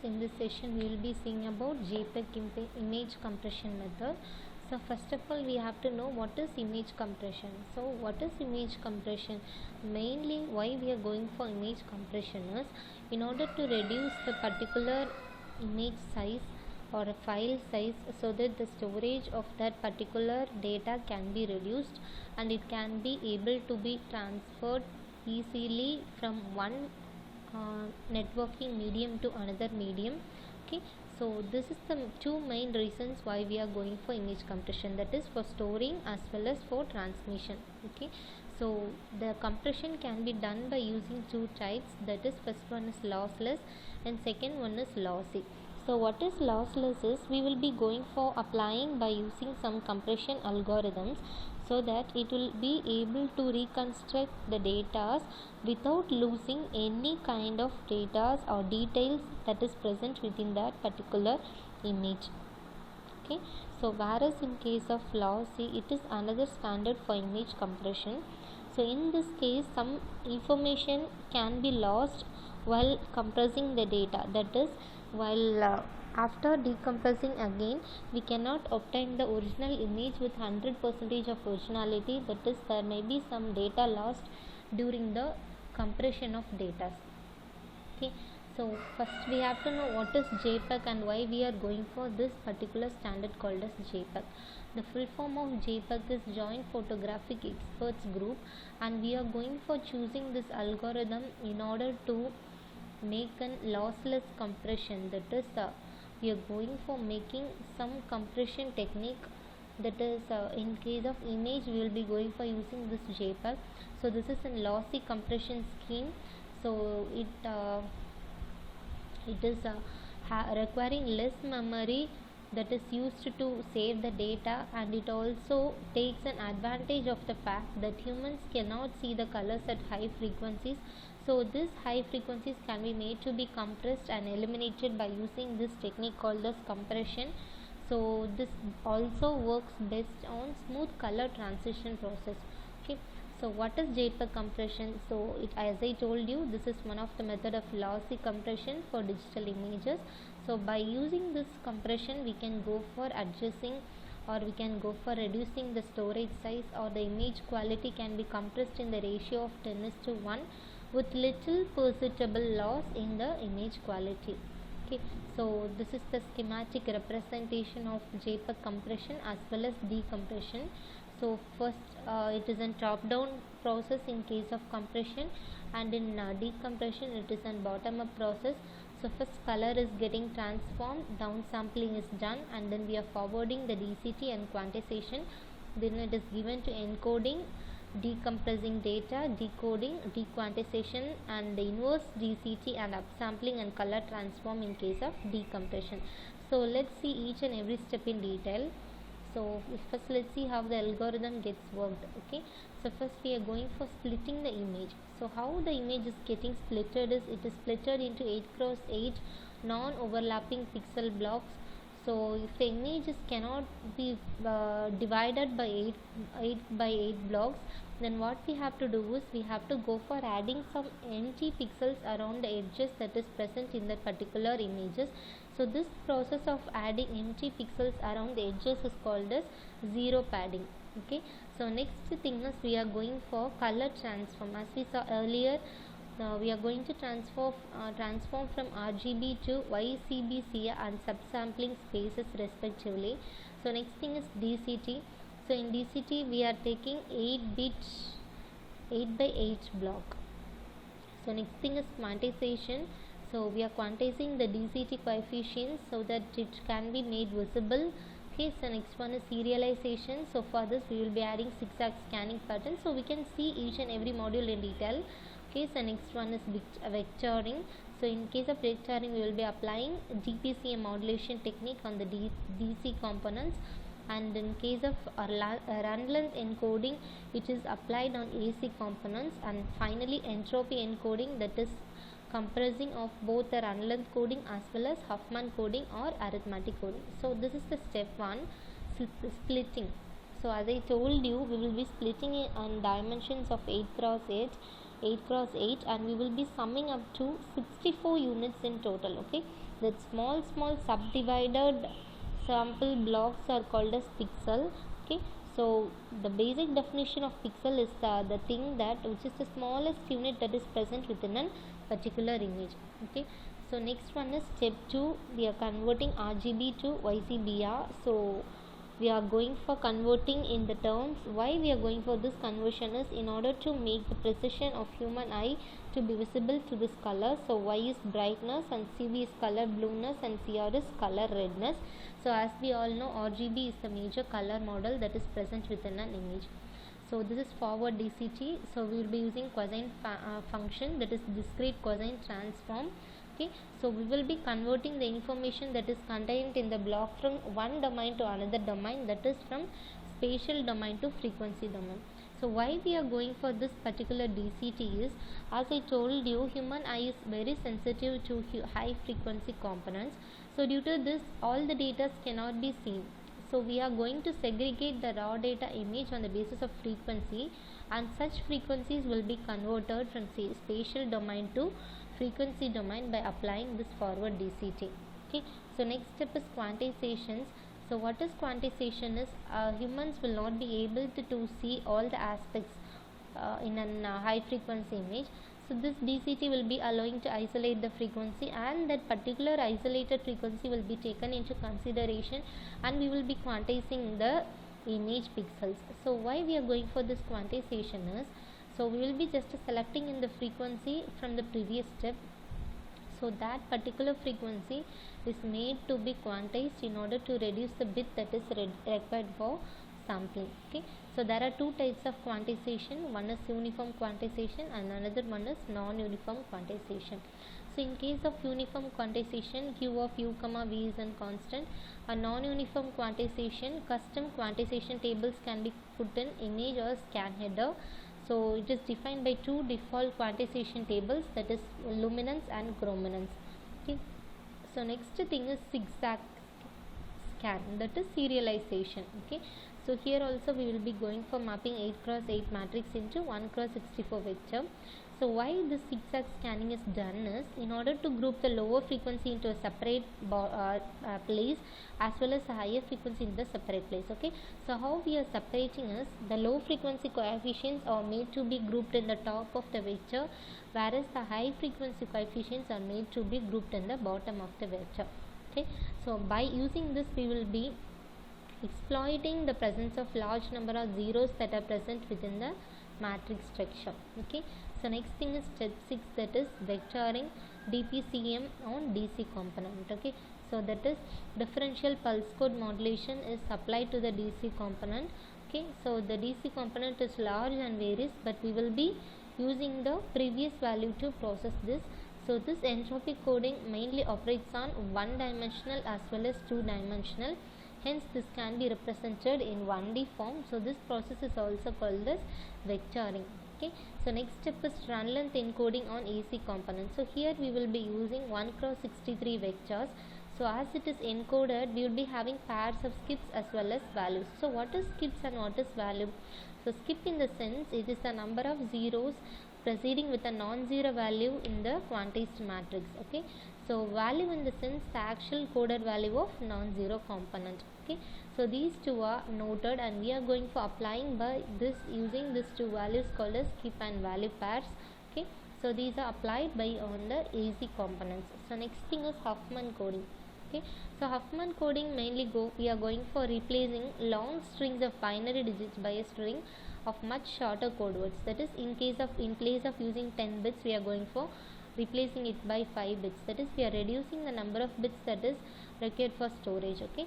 in this session we will be seeing about JPEG image compression method. So first of all we have to know what is image compression. So what is image compression? Mainly why we are going for image compression is in order to reduce the particular image size or a file size so that the storage of that particular data can be reduced and it can be able to be transferred easily from one networking medium to another medium. Okay, so this is the two main reasons why we are going for image compression, that is for storing as well as for transmission. Okay, so the compression can be done by using two types, that is first one is lossless and second one is lossy. So what is lossless is we will be going for applying by using some compression algorithms so that it will be able to reconstruct the data without losing any kind of data or details that is present within that particular image. Okay, so whereas in case of lossy it is another standard for image compression. So in this case some information can be lost while compressing the data, that is while after decompressing again we cannot obtain the original image with 100% of originality, that is there may be some data lost during the compression of data. Okay, so first we have to know what is JPEG and why we are going for this particular standard called as JPEG. The full form of JPEG is Joint Photographic Experts Group, and we are going for choosing this algorithm in order to make a lossless compression, that is we are going for making some compression technique, that is in case of image we will be going for using this JPEG. So this is a lossy compression scheme, so it is requiring less memory that is used to save the data, and it also takes an advantage of the fact that humans cannot see the colors at high frequencies. So these high frequencies can be made to be compressed and eliminated by using this technique called as compression. So this also works best on smooth color transition process. Okay, so what is JPEG compression? So it, as I told you, this is one of the method of lossy compression for digital images. So by using this compression we can go for adjusting or we can go for reducing the storage size, or the image quality can be compressed in the ratio of 10:1 with little perceptible loss in the image quality. Okay, so this is the schematic representation of JPEG compression as well as decompression. So first it is a top down process in case of compression, and in decompression it is a bottom up process. So first color is getting transformed, downsampling is done, and then we are forwarding the DCT and quantization, then it is given to encoding, decompressing data, decoding, dequantization, and the inverse DCT and upsampling and color transform in case of decompression. So let's see each and every step in detail. So first let's see how the algorithm gets worked. Okay, so first we are going for splitting the image. So how the image is getting splitted is it is splitted into 8x8 non-overlapping pixel blocks. So if the images cannot be divided by 8x8 blocks, then what we have to do is we have to go for adding some empty pixels around the edges that is present in that particular images. So this process of adding empty pixels around the edges is called as zero padding. Okay, so next thing is we are going for color transform. As we saw earlier, we are going to transform from RGB to YCBC and subsampling spaces respectively. So next thing is DCT. So in DCT we are taking 8x8 block. So next thing is quantization. So we are quantizing the DCT coefficients so that it can be made visible. Okay, so next one is serialization. So for this we will be adding zigzag scanning pattern so we can see each and every module in detail. Okay, so next one is vectoring. So in case of vectoring we will be applying GPCM modulation technique on the DC components, and in case of run length encoding it is applied on AC components, and finally entropy encoding, that is compressing of both the run length coding as well as Huffman coding or arithmetic coding. So this is the step 1, splitting. So as I told you, we will be splitting it on dimensions of 8x8, and we will be summing up to 64 units in total. Okay, that small subdivided sample blocks are called as pixel. Okay, so the basic definition of pixel is the thing that which is the smallest unit that is present within a particular image. Okay, so next one is step 2. We are converting RGB to YCBR. So we are going for converting in the terms. Why we are going for this conversion is in order to make the precision of human eye to be visible to this color. So Y is brightness and CB is color blueness and CR is color redness. So as we all know, RGB is the major color model that is present within an image. So this is forward DCT. So we will be using cosine function, that is discrete cosine transform. Okay, so we will be converting the information that is contained in the block from one domain to another domain, that is from spatial domain to frequency domain. So why we are going for this particular DCT is, as I told you, human eye is very sensitive to high frequency components. So due to this, all the data cannot be seen. So we are going to segregate the raw data image on the basis of frequency, and such frequencies will be converted from spatial domain to frequency domain by applying this forward DCT. Okay, so next step is quantizations. So what is quantization is, humans will not be able to see all the aspects in a high frequency image. So this DCT will be allowing to isolate the frequency, and that particular isolated frequency will be taken into consideration, and we will be quantizing the image pixels. So why we are going for this quantization is, so we will be just selecting in the frequency from the previous step. So that particular frequency is made to be quantized in order to reduce the bit that is required for sampling. Okay, so there are two types of quantization. One is uniform quantization and another one is non-uniform quantization. So in case of uniform quantization, Q of u comma v is a constant. A non-uniform quantization, custom quantization tables can be put in image or scan header. So it is defined by two default quantization tables, that is luminance and chrominance. Okay, so next thing is zigzag scan, that is serialization. Okay, so here also we will be going for mapping 8x8 matrix into 1x64 vector. So why this zigzag scanning is done is, in order to group the lower frequency into a separate place, as well as the higher frequency in the separate place. Okay, so how we are separating is, the low frequency coefficients are made to be grouped in the top of the vector, whereas the high frequency coefficients are made to be grouped in the bottom of the vector. Okay, so by using this we will be exploiting the presence of large number of zeros that are present within the matrix structure. Okay, so next thing is step 6, that is vectoring DPCM on DC component. Okay, so that is differential pulse code modulation is applied to the DC component. Okay, so the DC component is large and varies, but we will be using the previous value to process this. So this entropy coding mainly operates on one dimensional as well as two dimensional, hence this can be represented in 1D form. So this process is also called as vectoring. Okay, so next step is run length encoding on AC components. So here we will be using 1x63 vectors. So as it is encoded, we will be having pairs of skips as well as values. So what is skips and what is value? So skip in the sense, it is the number of zeros proceeding with a non-zero value in the quantized matrix. Okay, so value in the sense, the actual coded value of non-zero component. Okay, so these two are noted, and we are going for applying by this using these two values called as skip and value pairs. Okay, so these are applied by on the AC components. So next thing is Huffman coding. Okay, so Huffman coding mainly we are going for replacing long strings of binary digits by a string of much shorter code words. That is, in place of using 10 bits, we are going for replacing it by 5 bits. That is, we are reducing the number of bits that is required for storage. Okay,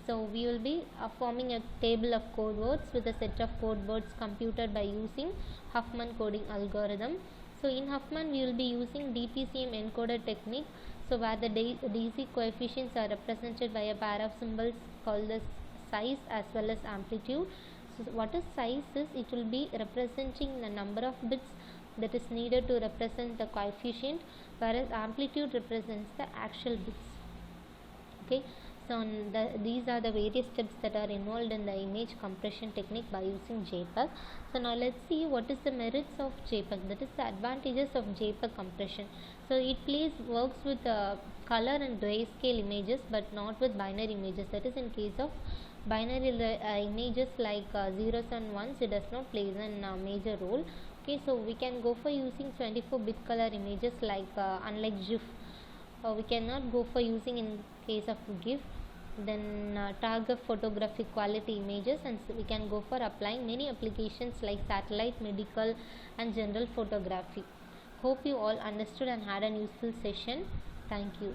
so we will be forming a table of code words with a set of code words computed by using Huffman coding algorithm. So in Huffman we will be using DPCM encoder technique. So where the DC coefficients are represented by a pair of symbols called as size as well as amplitude. So what is size is, it will be representing the number of bits that is needed to represent the coefficient, whereas amplitude represents the actual bits. Okay, so these are the various steps that are involved in the image compression technique by using JPEG. So now let's see what is the merits of JPEG, that is the advantages of JPEG compression. So it works with color and grayscale images but not with binary images. That is, in case of binary images like zeros and ones, it does not play a major role. Okay, so we can go for using 24-bit color images like unlike GIF, we cannot go for using in case of GIF. Then target photographic quality images, and we can go for applying many applications like satellite, medical and general photography. Hope you all understood and had an useful session. Thank you.